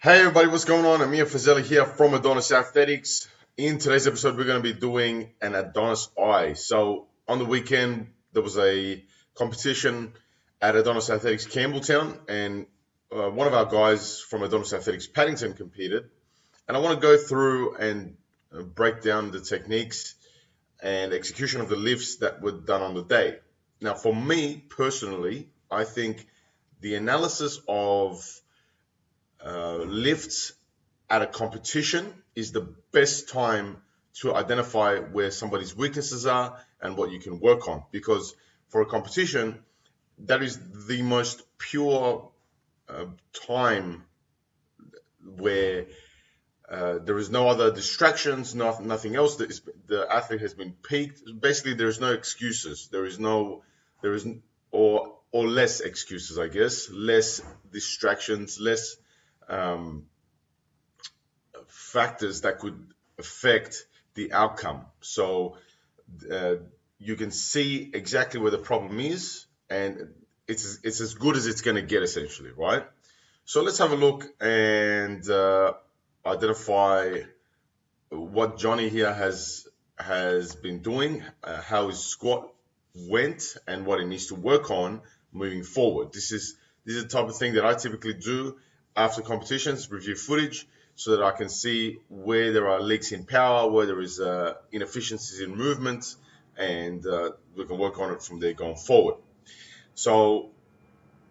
Hey everybody, what's going on? Amir Fazeli here from Adonis Athletics. In today's episode, we're going to be doing an Adonis eye. So on the weekend, there was a competition at Adonis Athletics Campbelltown, and one of our guys from Adonis Athletics Paddington competed. And I want to go through and break down the techniques and execution of the lifts that were done on the day. Now, for me personally, I think the analysis of lifts at a competition is the best time to identify where somebody's weaknesses are and what you can work on. Because for a competition, that is the most pure time where there is no other distractions, nothing else. The athlete has been peaked. Basically, there is no excuses. There is or less excuses, I guess, less distractions, less factors that could affect the outcome. So you can see exactly where the problem is, and it's as good as it's going to get, essentially, right? So let's have a look and identify what Johnny here has been doing, how his squat went, and what he needs to work on moving forward. This is the type of thing that I typically do after competitions, review footage, so that I can see where there are leaks in power, where there is inefficiencies in movement, and we can work on it from there going forward. So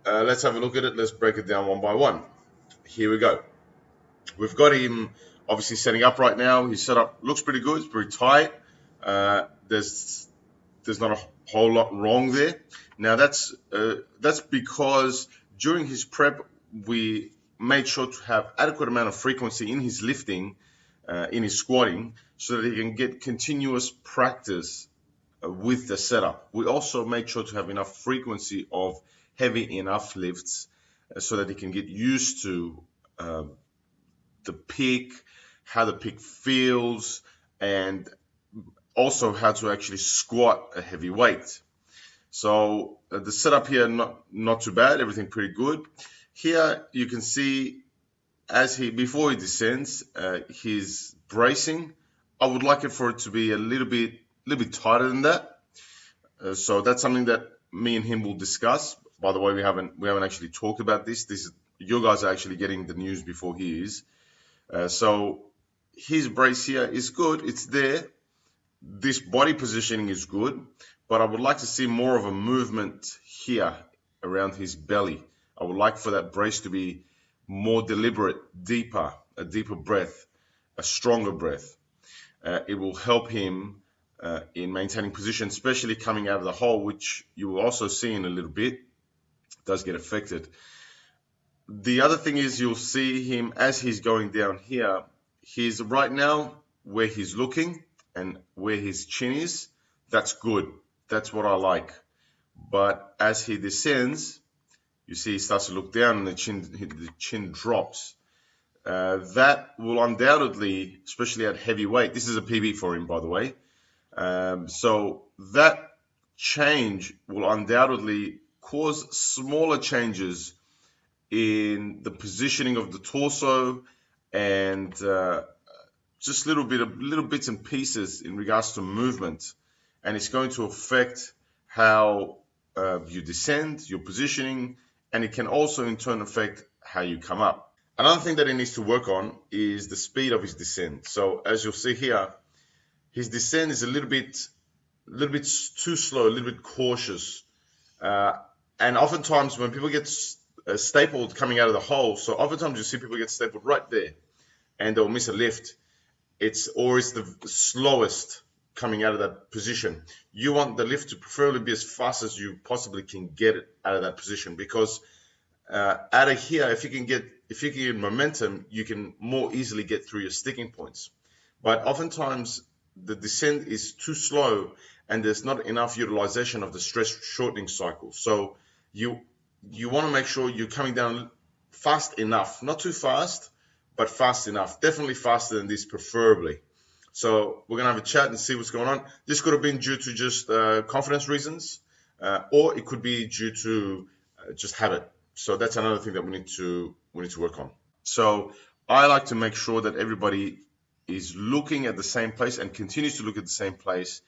let's have a look at it. Let's break it down one by one. Here we go. We've got him obviously setting up right now. His setup looks pretty good. It's pretty tight. There's not a whole lot wrong there. Now that's because during his prep we made sure to have adequate amount of frequency in his lifting, in his squatting, so that he can get continuous practice with the setup. We also made sure to have enough frequency of heavy enough lifts so that he can get used to the peak, how the peak feels, and also how to actually squat a heavy weight. So the setup here, not too bad, everything pretty good. Here you can see before he descends, his bracing. I would like it for it to be a little bit tighter than that. So that's something that me and him will discuss. By the way, we haven't actually talked about this. You guys are actually getting the news before he is. So his brace here is good. It's there. This body positioning is good, but I would like to see more of a movement here around his belly. I would like for that brace to be more deliberate, a deeper breath, a stronger breath. It will help him in maintaining position, especially coming out of the hole, which you will also see in a little bit. It does get affected. The other thing is you'll see him as he's going down here. He's right now where he's looking and where his chin is. That's good. That's what I like. But as he descends, you see he starts to look down and the chin drops. That will undoubtedly, especially at heavy weight, this is a PB for him, by the way. So that change will undoubtedly cause smaller changes in the positioning of the torso and just little bits and pieces in regards to movement, and it's going to affect how you descend, your positioning, and it can also in turn affect how you come up. Another thing that he needs to work on is the speed of his descent. So as you'll see here, his descent is a little bit too slow, a little bit cautious, and oftentimes when people get stapled coming out of the hole, so oftentimes you see people get stapled right there, and they'll miss a lift. It's the slowest coming out of that position. You want the lift to preferably be as fast as you possibly can get it out of that position, because out of here, if you can get momentum, you can more easily get through your sticking points. But oftentimes the descent is too slow and there's not enough utilization of the stress shortening cycle. So you want to make sure you're coming down fast enough, not too fast, but fast enough. Definitely faster than this, preferably. So we're going to have a chat and see what's going on. This could have been due to just confidence reasons, or it could be due to just habit. So that's another thing that we need to work on. So I like to make sure that everybody is looking at the same place and continues to look at the same place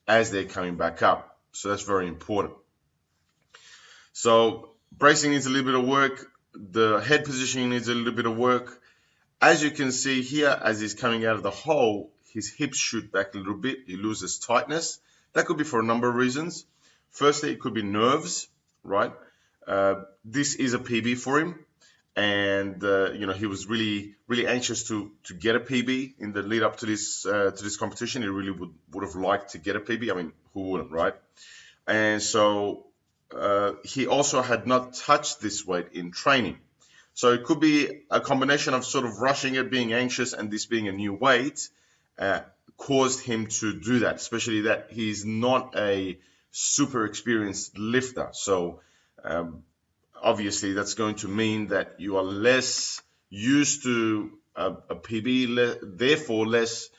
as they're coming back up. So that's very important. So bracing needs a little bit of work. The head positioning needs a little bit of work. As you can see here, as he's coming out of the hole, his hips shoot back a little bit. He loses tightness. That could be for a number of reasons. Firstly, it could be nerves, right? This is a PB for him, and he was really anxious to get a PB in the lead up to this competition. He really would have liked to get a PB. I mean, who wouldn't, right? And so he also had not touched this weight in training. So it could be a combination of sort of rushing it, being anxious, and this being a new weight caused him to do that, especially that he's not a super experienced lifter. So obviously that's going to mean that you are less used to a PB, therefore less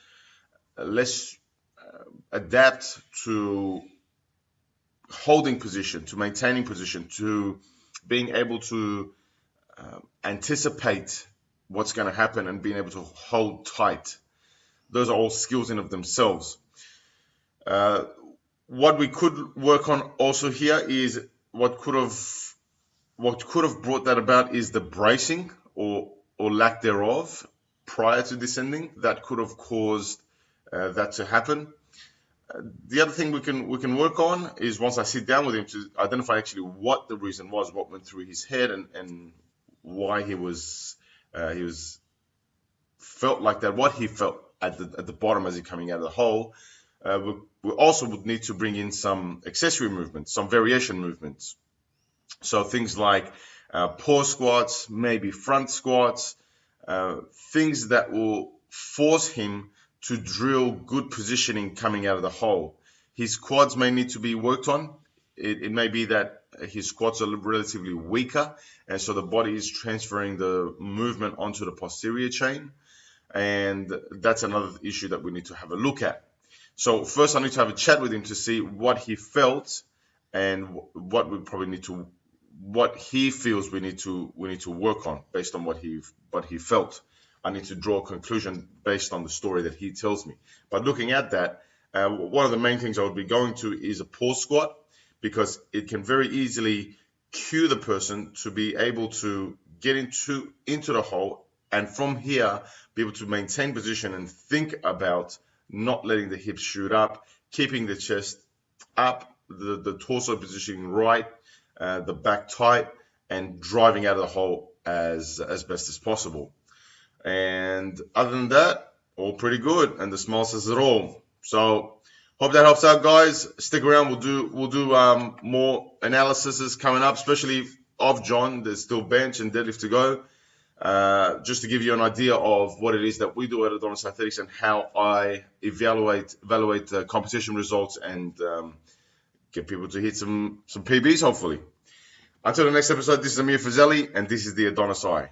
adapt to holding position, to maintaining position, to being able to anticipate what's going to happen and being able to hold tight. Those are all skills in of themselves. What we could work on also here is what could have brought that about is the bracing or lack thereof prior to descending. That could have caused that to happen. The other thing we can work on is once I sit down with him to identify actually what the reason was, what went through his head, and why he was felt like that, what he felt at the bottom as he coming out of the hole. We also would need to bring in some accessory movements, some variation movements. So things like pause squats, maybe front squats, things that will force him to drill good positioning coming out of the hole. His quads may need to be worked on. It may be that his squats are relatively weaker, and so the body is transferring the movement onto the posterior chain, and that's another issue that we need to have a look at. So first I need to have a chat with him to see what he felt and what he feels we need to work on based on what he felt. I need to draw a conclusion based on the story that he tells me. But looking at that, one of the main things I would be going to is a pause squat, because it can very easily cue the person to be able to get into the hole, and from here be able to maintain position and think about not letting the hips shoot up, keeping the chest up, the torso positioning right, the back tight, and driving out of the hole as best as possible. And other than that, all pretty good, and the smile says it all. So hope that helps out, guys. Stick around. We'll do more analyses coming up, especially of John. There's still bench and deadlift to go. Just to give you an idea of what it is that we do at Adonis Athletics and how I evaluate competition results and get people to hit some PBs, hopefully. Until the next episode, this is Amir Fazeli, and this is the Adonis Eye.